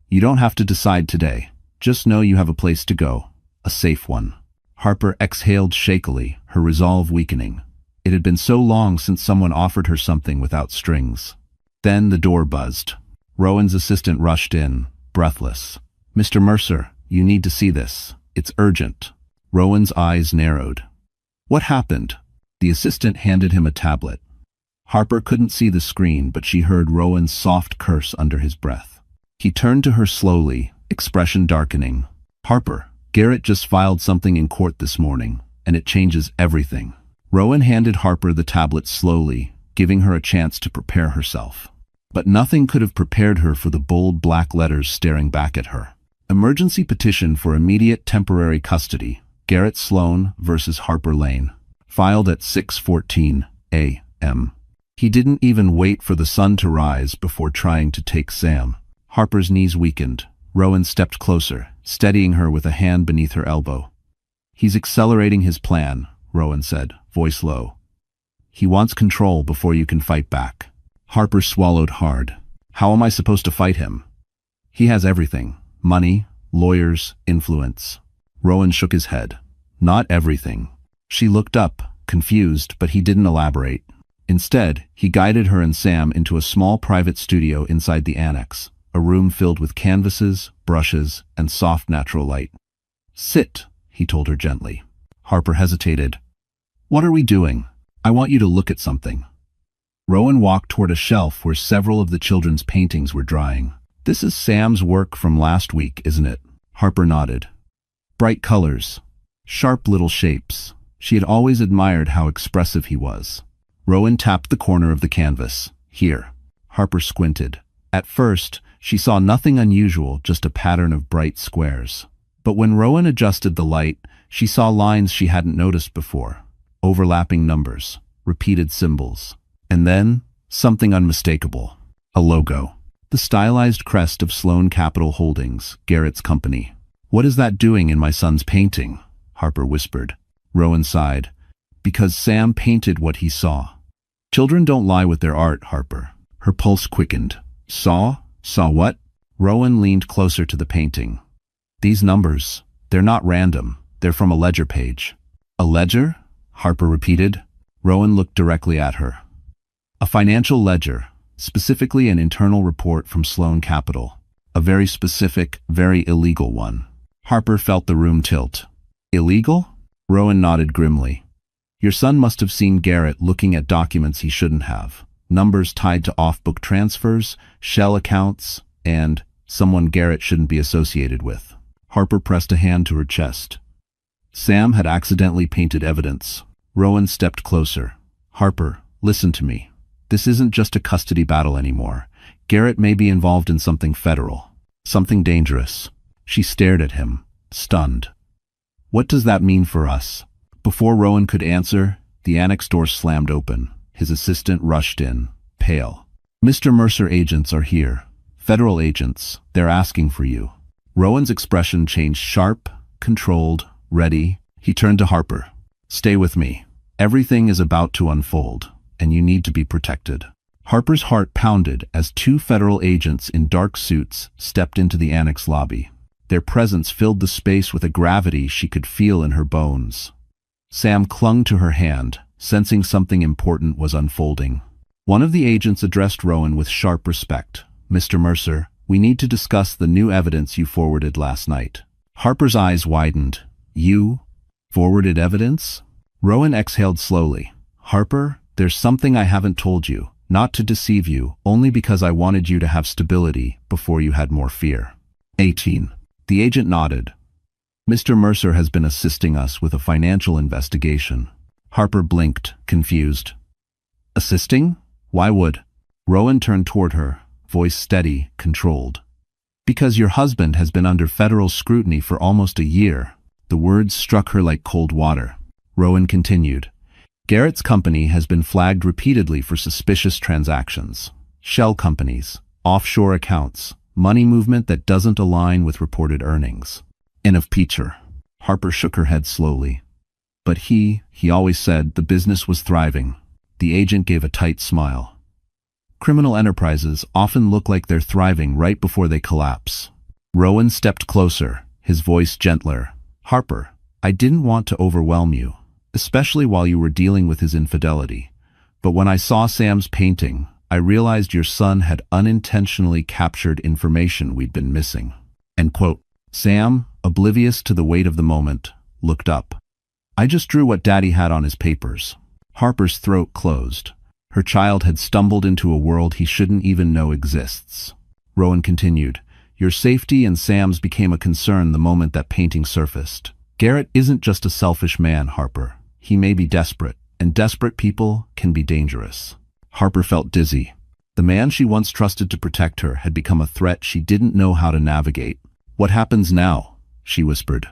"You don't have to decide today. Just know you have a place to go. A safe one." Harper exhaled shakily, her resolve weakening. It had been so long since someone offered her something without strings. Then the door buzzed. Rowan's assistant rushed in, breathless. "Mr. Mercer, you need to see this. It's urgent." Rowan's eyes narrowed. "What happened?" The assistant handed him a tablet. Harper couldn't see the screen, but she heard Rowan's soft curse under his breath. He turned to her slowly, expression darkening. "Harper, Garrett just filed something in court this morning, and it changes everything." Rowan handed Harper the tablet slowly, giving her a chance to prepare herself. But nothing could have prepared her for the bold black letters staring back at her. Emergency petition for immediate temporary custody. Garrett Sloan versus Harper Lane. Filed at 6:14 a.m. He didn't even wait for the sun to rise before trying to take Sam. Harper's knees weakened. Rowan stepped closer, steadying her with a hand beneath her elbow. "He's accelerating his plan," Rowan said, voice low. "He wants control before you can fight back." Harper swallowed hard. "How am I supposed to fight him?" "He has everything. Money, lawyers, influence." Rowan shook his head. "Not everything." She looked up, confused, but he didn't elaborate. Instead, he guided her and Sam into a small private studio inside the annex, a room filled with canvases, brushes, and soft natural light. "Sit," he told her gently. Harper hesitated. "What are we doing? I want you to look at something." Rowan walked toward a shelf where several of the children's paintings were drying. "This is Sam's work from last week, isn't it?" Harper nodded. Bright colors, sharp little shapes. She had always admired how expressive he was. Rowan tapped the corner of the canvas. "Here." Harper squinted. At first, she saw nothing unusual, just a pattern of bright squares. But when Rowan adjusted the light, she saw lines she hadn't noticed before. Overlapping numbers, repeated symbols. And then, something unmistakable. A logo. The stylized crest of Sloan Capital Holdings, Garrett's company. "What is that doing in my son's painting?" Harper whispered. Rowan sighed. "Because Sam painted what he saw." "Children don't lie with their art, Harper." Her pulse quickened. "Saw? Saw what?" Rowan leaned closer to the painting. "These numbers, they're not random. They're from a ledger page." "A ledger?" Harper repeated. Rowan looked directly at her. "A financial ledger, specifically an internal report from Sloan Capital. A very specific, very illegal one." Harper felt the room tilt. "Illegal?" Rowan nodded grimly. "Your son must have seen Garrett looking at documents he shouldn't have. Numbers tied to off-book transfers, shell accounts, and someone Garrett shouldn't be associated with." Harper pressed a hand to her chest. Sam had accidentally painted evidence. Rowan stepped closer. "Harper, listen to me. This isn't just a custody battle anymore. Garrett may be involved in something federal, something dangerous. She stared at him, stunned. What does that mean for us? Before Rowan could answer, the annex door slammed open. His assistant rushed in, pale. Mr. Mercer, agents are here. Federal agents, they're asking for you. Rowan's expression changed sharp, controlled, ready. He turned to Harper. Stay with me. Everything is about to unfold, and you need to be protected. Harper's heart pounded as two federal agents in dark suits stepped into the annex lobby. Their presence filled the space with a gravity she could feel in her bones. Sam clung to her hand, sensing something important was unfolding. One of the agents addressed Rowan with sharp respect. Mr. Mercer, we need to discuss the new evidence you forwarded last night. Harper's eyes widened. You? Forwarded evidence? Rowan exhaled slowly. Harper, there's something I haven't told you, not to deceive you, only because I wanted you to have stability before you had more fear. 18. The agent nodded. Mr. Mercer has been assisting us with a financial investigation. Harper blinked, confused. Assisting? Why would? Rowan turned toward her, voice steady, controlled. Because your husband has been under federal scrutiny for almost a year. The words struck her like cold water. Rowan continued. Garrett's company has been flagged repeatedly for suspicious transactions. Shell companies, offshore accounts, money movement that doesn't align with reported earnings. End of picture. Harper shook her head slowly. But he always said the business was thriving. The agent gave a tight smile. Criminal enterprises often look like they're thriving right before they collapse. Rowan stepped closer, his voice gentler. Harper, I didn't want to overwhelm you, especially while you were dealing with his infidelity. But when I saw Sam's painting, I realized your son had unintentionally captured information we'd been missing. End quote. Sam, oblivious to the weight of the moment, looked up. I just drew what Daddy had on his papers. Harper's throat closed. Her child had stumbled into a world he shouldn't even know exists. Rowan continued. Your safety and Sam's became a concern the moment that painting surfaced. Garrett isn't just a selfish man, Harper. He may be desperate, and desperate people can be dangerous. Harper felt dizzy. The man she once trusted to protect her had become a threat she didn't know how to navigate. What happens now? She whispered.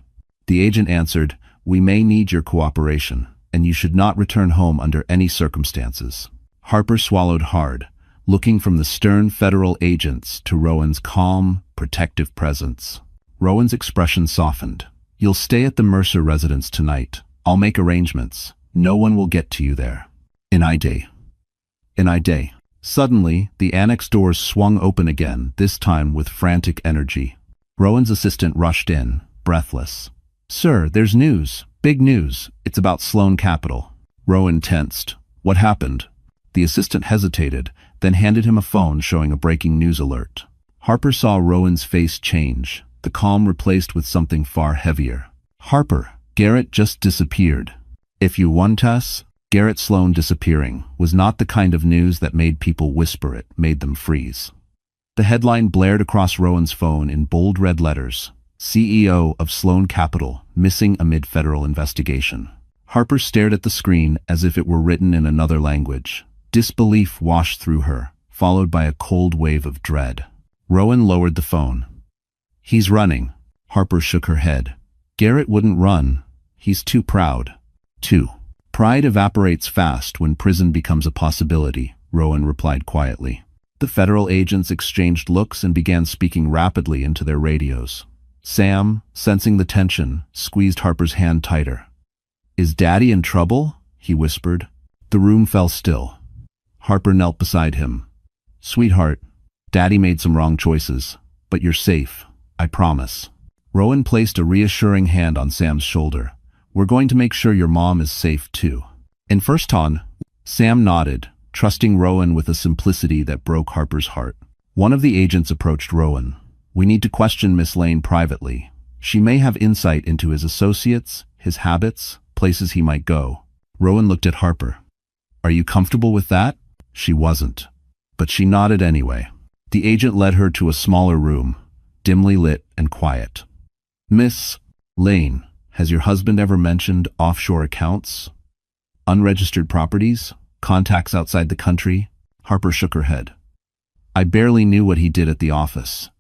The agent answered, we may need your cooperation, and you should not return home under any circumstances. Harper swallowed hard, looking from the stern federal agents to Rowan's calm, protective presence. Rowan's expression softened. You'll stay at the Mercer residence tonight. I'll make arrangements. No one will get to you there. In I day. Suddenly, the annex doors swung open again, this time with frantic energy. Rowan's assistant rushed in, breathless. Sir, there's news. Big news. It's about Sloan Capital. Rowan tensed. What happened? The assistant hesitated, then handed him a phone showing a breaking news alert. Harper saw Rowan's face change, the calm replaced with something far heavier. Harper, Garrett just disappeared. If you want us, Garrett Sloan disappearing was not the kind of news that made people whisper, it made them freeze. The headline blared across Rowan's phone in bold red letters. CEO of Sloan Capital, missing amid federal investigation. Harper stared at the screen as if it were written in another language. Disbelief washed through her, followed by a cold wave of dread. Rowan lowered the phone. He's running. Harper shook her head. Garrett wouldn't run. He's too proud. 2. Pride evaporates fast when prison becomes a possibility, Rowan replied quietly. The federal agents exchanged looks and began speaking rapidly into their radios. Sam, sensing the tension, squeezed Harper's hand tighter. Is Daddy in trouble? He whispered. The room fell still. Harper knelt beside him. Sweetheart, Daddy made some wrong choices, but you're safe, I promise. Rowan placed a reassuring hand on Sam's shoulder. We're going to make sure your mom is safe too. In first tone, Sam nodded, trusting Rowan with a simplicity that broke Harper's heart. One of the agents approached Rowan. We need to question Miss Lane privately. She may have insight into his associates, his habits, places he might go. Rowan looked at Harper. Are you comfortable with that? She wasn't. But she nodded anyway. The agent led her to a smaller room, dimly lit and quiet. Miss Lane, has your husband ever mentioned offshore accounts? Unregistered properties? Contacts outside the country? Harper shook her head. I barely knew what he did at the office.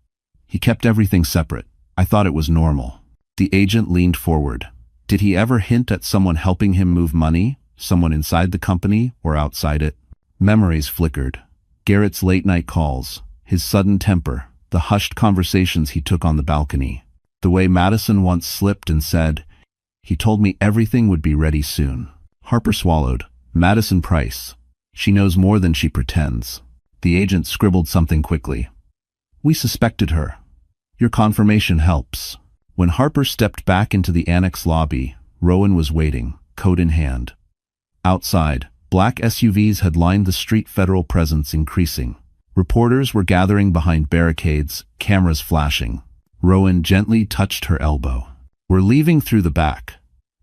He kept everything separate. I thought it was normal. The agent leaned forward. Did he ever hint at someone helping him move money? Someone inside the company or outside it? Memories flickered. Garrett's late-night calls, his sudden temper, the hushed conversations he took on the balcony. The way Madison once slipped and said, "He told me everything would be ready soon." Harper swallowed. Madison Price. She knows more than she pretends. The agent scribbled something quickly. "We suspected her. Your confirmation helps." When Harper stepped back into the annex lobby, Rowan was waiting, coat in hand. Outside, black SUVs had lined the street, federal presence increasing. Reporters were gathering behind barricades, cameras flashing. Rowan gently touched her elbow. "We're leaving through the back.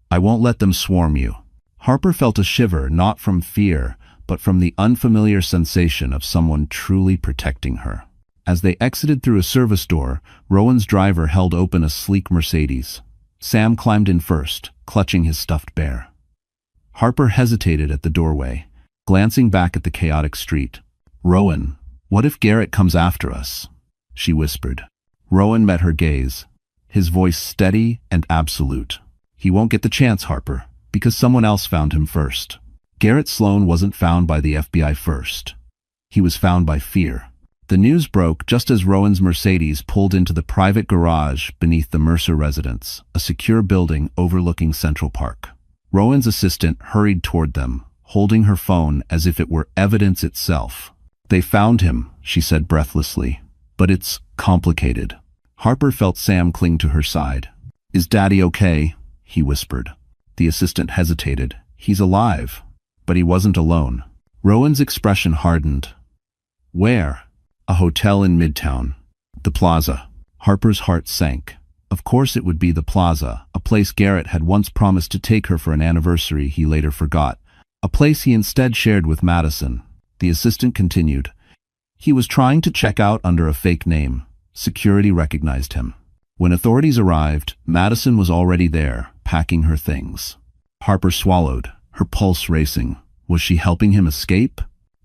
I won't let them swarm you." Harper felt a shiver, not from fear, but from the unfamiliar sensation of someone truly protecting her. As they exited through a service door, Rowan's driver held open a sleek Mercedes. Sam climbed in first, clutching his stuffed bear. Harper hesitated at the doorway, glancing back at the chaotic street. "Rowan, what if Garrett comes after us?" she whispered. Rowan met her gaze, his voice steady and absolute. "He won't get the chance, Harper, because someone else found him first." Garrett Sloan wasn't found by the FBI first. He was found by fear. The news broke just as Rowan's Mercedes pulled into the private garage beneath the Mercer residence, a secure building overlooking Central Park. Rowan's assistant hurried toward them, holding her phone as if it were evidence itself. "They found him," she said breathlessly, "but it's complicated." Harper felt Sam cling to her side. "Is Daddy okay?" he whispered. The assistant hesitated. "He's alive." But he wasn't alone. Rowan's expression hardened. "Where?" "A hotel in Midtown. The Plaza." Harper's heart sank. Of course it would be the Plaza, a place Garrett had once promised to take her for an anniversary he later forgot, a place he instead shared with Madison. The assistant continued. "He was trying to check out under a fake name. Security recognized him. When authorities arrived, Madison was already there, packing her things." Harper swallowed, her pulse racing. Was she helping him escape?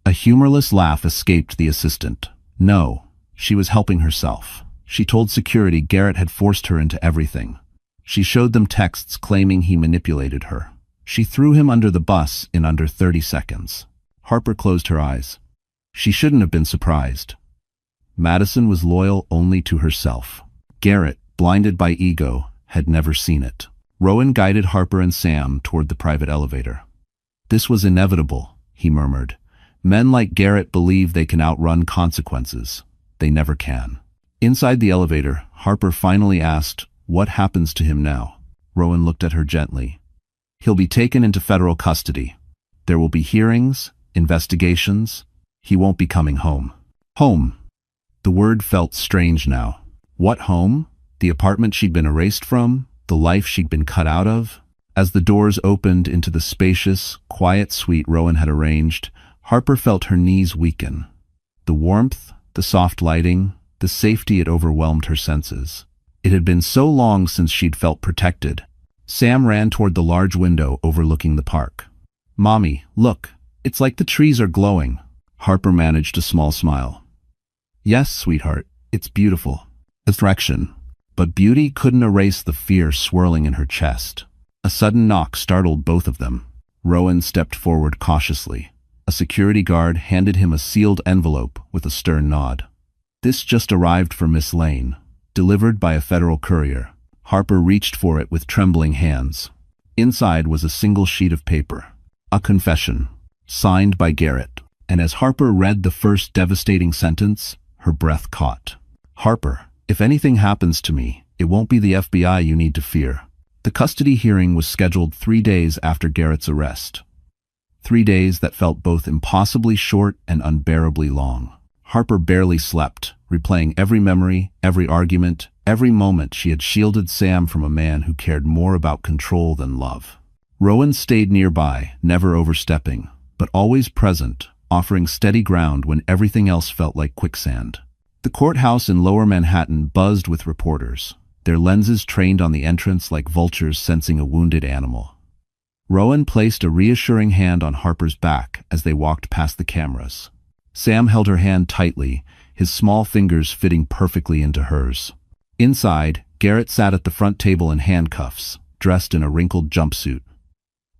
A humorless laugh escaped the assistant. No, she was helping herself. She told security Garrett had forced her into everything. She showed them texts claiming he manipulated her. She threw him under the bus in under 30 seconds. Harper closed her eyes. She shouldn't have been surprised. Madison was loyal only to herself. Garrett, blinded by ego, had never seen it. Rowan guided Harper and Sam toward the private elevator. "This was inevitable," he murmured. "Men like Garrett believe they can outrun consequences. They never can." Inside the elevator, Harper finally asked, "What happens to him now?" Rowan looked at her gently. "He'll be taken into federal custody. There will be hearings, investigations. He won't be coming home." Home. The word felt strange now. What home? The apartment she'd been erased from? The life she'd been cut out of? As the doors opened into the spacious, quiet suite Rowan had arranged, Harper felt her knees weaken. The warmth, the soft lighting, the safety had overwhelmed her senses. It had been so long since she'd felt protected. Sam ran toward the large window overlooking the park. "Mommy, look, it's like the trees are glowing." Harper managed a small smile. "Yes, sweetheart, it's beautiful." Affection. But beauty couldn't erase the fear swirling in her chest. A sudden knock startled both of them. Rowan stepped forward cautiously. A security guard handed him a sealed envelope with a stern nod. "This just arrived for Miss Lane, delivered by a federal courier." Harper reached for it with trembling hands. Inside was a single sheet of paper. A confession, signed by Garrett. And as Harper read the first devastating sentence, her breath caught. "Harper, if anything happens to me, it won't be the FBI you need to fear." The custody hearing was scheduled 3 days after Garrett's arrest. 3 days that felt both impossibly short and unbearably long. Harper barely slept, replaying every memory, every argument, every moment she had shielded Sam from a man who cared more about control than love. Rowan stayed nearby, never overstepping, but always present, offering steady ground when everything else felt like quicksand. The courthouse in Lower Manhattan buzzed with reporters, their lenses trained on the entrance like vultures sensing a wounded animal. Rowan placed a reassuring hand on Harper's back as they walked past the cameras. Sam held her hand tightly, his small fingers fitting perfectly into hers. Inside, Garrett sat at the front table in handcuffs, dressed in a wrinkled jumpsuit.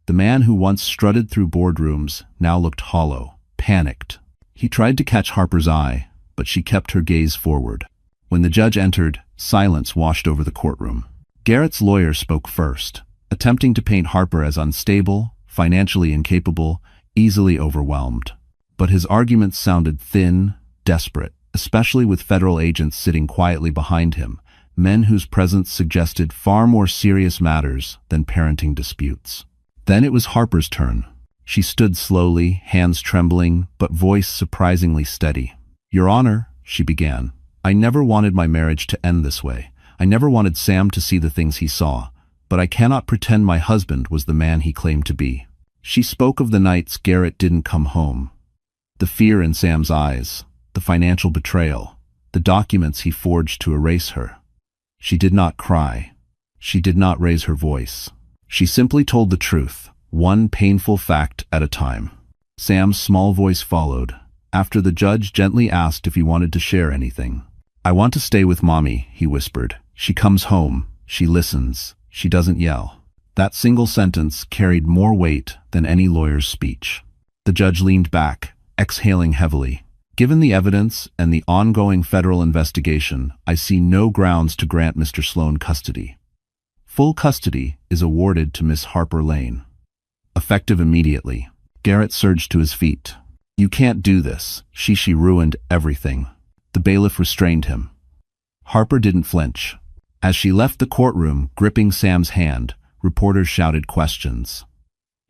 The man who once strutted through boardrooms now looked hollow, panicked. He tried to catch Harper's eye, but she kept her gaze forward. When the judge entered, silence washed over the courtroom. Garrett's lawyer spoke first, attempting to paint Harper as unstable, financially incapable, easily overwhelmed. But his arguments sounded thin, desperate, especially with federal agents sitting quietly behind him, men whose presence suggested far more serious matters than parenting disputes. Then it was Harper's turn. She stood slowly, hands trembling, but voice surprisingly steady. "Your Honor," she began, "I never wanted my marriage to end this way. I never wanted Sam to see the things he saw, but I cannot pretend my husband was the man he claimed to be." She spoke of the nights Garrett didn't come home. The fear in Sam's eyes, the financial betrayal, the documents he forged to erase her. She did not cry. She did not raise her voice. She simply told the truth, one painful fact at a time. Sam's small voice followed, after the judge gently asked if he wanted to share anything. "I want to stay with Mommy," he whispered. "She comes home, she listens, she doesn't yell." That single sentence carried more weight than any lawyer's speech. The judge leaned back, exhaling heavily. "Given the evidence and the ongoing federal investigation, I see no grounds to grant Mr. Sloan custody. Full custody is awarded to Miss Harper Lane." Effective immediately, Garrett surged to his feet. "You can't do this. She ruined everything." The bailiff restrained him. Harper didn't flinch. As she left the courtroom, gripping Sam's hand, reporters shouted questions.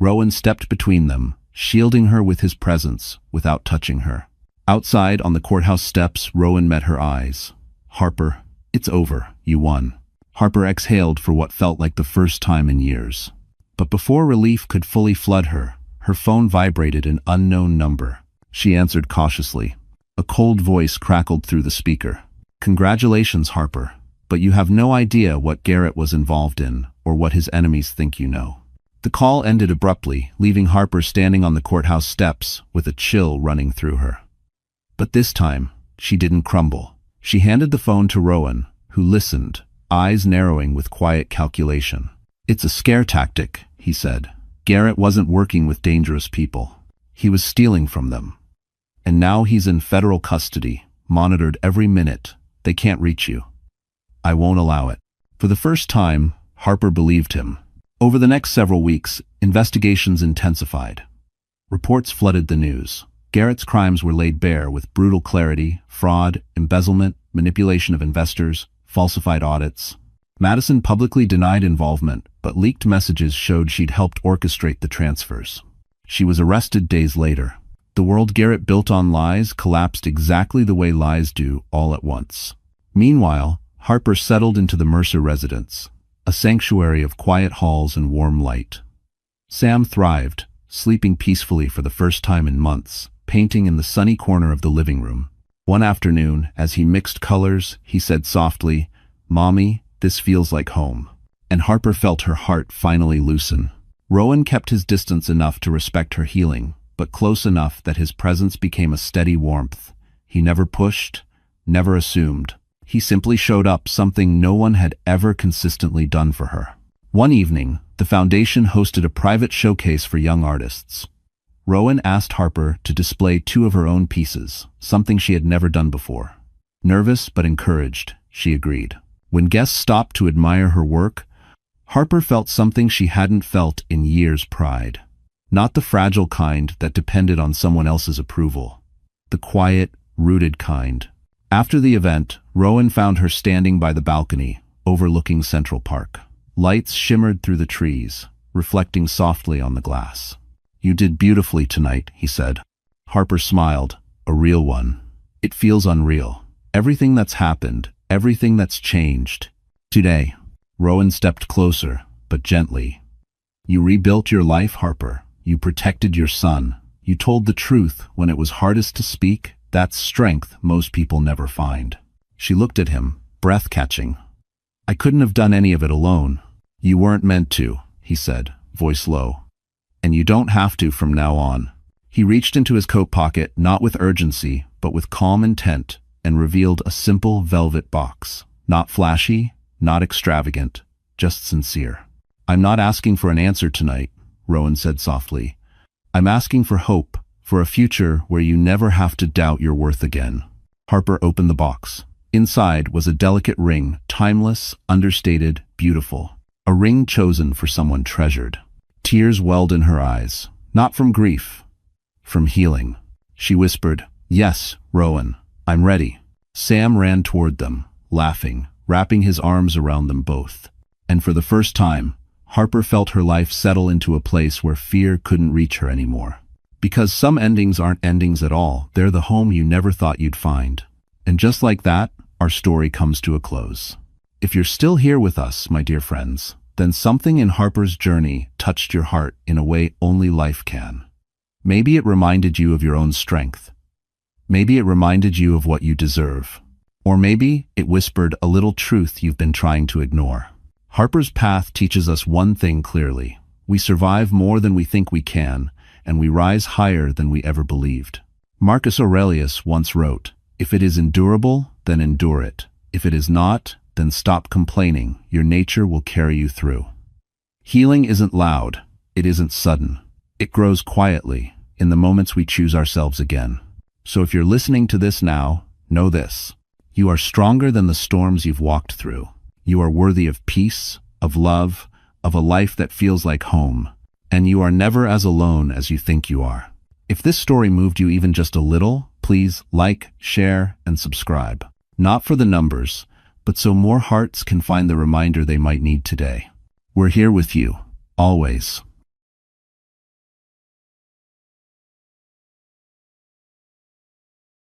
Rowan stepped between them, shielding her with his presence without touching her. Outside on the courthouse steps, Rowan met her eyes. "Harper, it's over. You won." Harper exhaled for what felt like the first time in years. But before relief could fully flood her, her phone vibrated an unknown number. She answered cautiously. A cold voice crackled through the speaker. "Congratulations, Harper, but you have no idea what Garrett was involved in or what his enemies think you know." The call ended abruptly, leaving Harper standing on the courthouse steps with a chill running through her. But this time, she didn't crumble. She handed the phone to Rowan, who listened, eyes narrowing with quiet calculation. "It's a scare tactic," he said. "Garrett wasn't working with dangerous people. He was stealing from them. And now he's in federal custody, monitored every minute. They can't reach you. I won't allow it." For the first time, Harper believed him. Over the next several weeks, investigations intensified. Reports flooded the news. Garrett's crimes were laid bare with brutal clarity: fraud, embezzlement, manipulation of investors, falsified audits. Madison publicly denied involvement, but leaked messages showed she'd helped orchestrate the transfers. She was arrested days later. The world Garrett built on lies collapsed exactly the way lies do, all at once. Meanwhile, Harper settled into the Mercer residence, a sanctuary of quiet halls and warm light. Sam thrived, sleeping peacefully for the first time in months, painting in the sunny corner of the living room. One afternoon, as he mixed colors, he said softly, "Mommy, this feels like home." And Harper felt her heart finally loosen. Rowan kept his distance enough to respect her healing, but close enough that his presence became a steady warmth. He never pushed, never assumed. He simply showed up, something no one had ever consistently done for her. One evening, the foundation hosted a private showcase for young artists. Rowan asked Harper to display 2 of her own pieces, something she had never done before. Nervous but encouraged, she agreed. When guests stopped to admire her work, Harper felt something she hadn't felt in years: pride. Not the fragile kind that depended on someone else's approval. The quiet, rooted kind. After the event, Rowan found her standing by the balcony, overlooking Central Park. Lights shimmered through the trees, reflecting softly on the glass. "You did beautifully tonight," he said. Harper smiled, a real one. "It feels unreal. Everything that's happened, everything that's changed. Today." Rowan stepped closer, but gently. "You rebuilt your life, Harper. You protected your son. You told the truth when it was hardest to speak. That's strength most people never find." She looked at him, breath-catching. "I couldn't have done any of it alone." "You weren't meant to," he said, voice low. "And you don't have to from now on." He reached into his coat pocket, not with urgency, but with calm intent, and revealed a simple velvet box. Not flashy, not extravagant, just sincere. "I'm not asking for an answer tonight," Rowan said softly. "I'm asking for hope, for a future where you never have to doubt your worth again." Harper opened the box. Inside was a delicate ring, timeless, understated, beautiful. A ring chosen for someone treasured. Tears welled in her eyes, not from grief, from healing. She whispered, "Yes, Rowan, I'm ready." Sam ran toward them, laughing, wrapping his arms around them both. And for the first time, Harper felt her life settle into a place where fear couldn't reach her anymore. Because some endings aren't endings at all, they're the home you never thought you'd find. And just like that, our story comes to a close. If you're still here with us, my dear friends, then something in Harper's journey touched your heart in a way only life can. Maybe it reminded you of your own strength. Maybe it reminded you of what you deserve. Or maybe it whispered a little truth you've been trying to ignore. Harper's path teaches us one thing clearly. We survive more than we think we can, and we rise higher than we ever believed. Marcus Aurelius once wrote, "If it is endurable, then endure it. If it is not, then stop complaining. Your nature will carry you through." Healing isn't loud. It isn't sudden. It grows quietly, in the moments we choose ourselves again. So if you're listening to this now, know this. You are stronger than the storms you've walked through. You are worthy of peace, of love, of a life that feels like home. And you are never as alone as you think you are. If this story moved you even just a little, please like, share, and subscribe. Not for the numbers, but so more hearts can find the reminder they might need today. We're here with you, always.